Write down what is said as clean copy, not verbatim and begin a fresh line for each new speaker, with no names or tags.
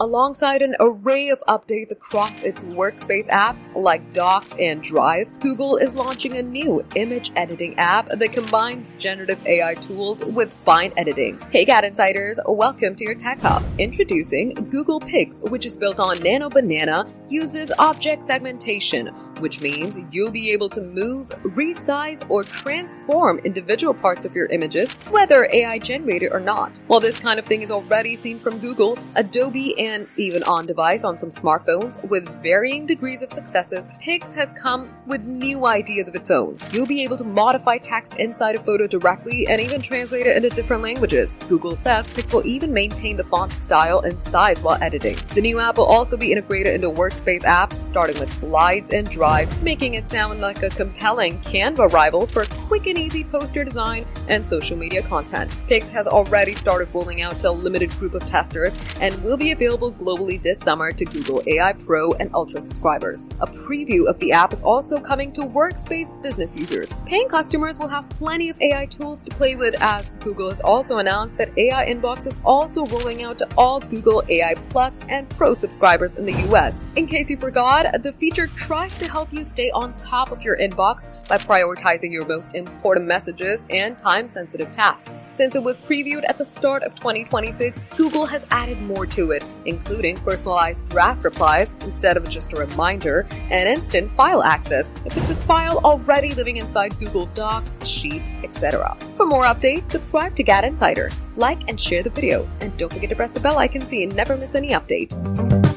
Alongside an array of updates across its workspace apps like Docs and Drive, Google is launching a new image editing app that combines generative AI tools with fine editing. Hey GadInsiders, welcome to your Tech Hub. Introducing Google Pics, which is built on Nano Banana, uses object segmentation, which means you'll be able to move, resize, or transform individual parts of your images, whether AI generated or not. While this kind of thing is already seen from Google, Adobe, and even on device on some smartphones with varying degrees of successes, Pics has come with new ideas of its own. You'll be able to modify text inside a photo directly and even translate it into different languages. Google says Pics will even maintain the font style and size while editing. The new app will also be integrated into workspace apps, starting with Slides and Drive, making it sound like a compelling Canva rival for quick and easy poster design and social media content. Pics has already started rolling out to a limited group of testers and will be available globally this summer to Google AI Pro and Ultra subscribers. A preview of the app is also coming to workspace business users. Paying customers will have plenty of AI tools to play with, as Google has also announced that AI Inbox is also rolling out to all Google AI Plus and Pro subscribers in the US. In case you forgot, the feature tries to help you stay on top of your inbox by prioritizing your most important messages and time-sensitive tasks. Since it was previewed at the start of 2026, Google has added more to it, including personalized draft replies instead of just a reminder, and instant file access if it's a file already living inside Google Docs, Sheets, etc. For more updates, subscribe to GadInsider, like and share the video, and don't forget to press the bell icon so you never miss any update.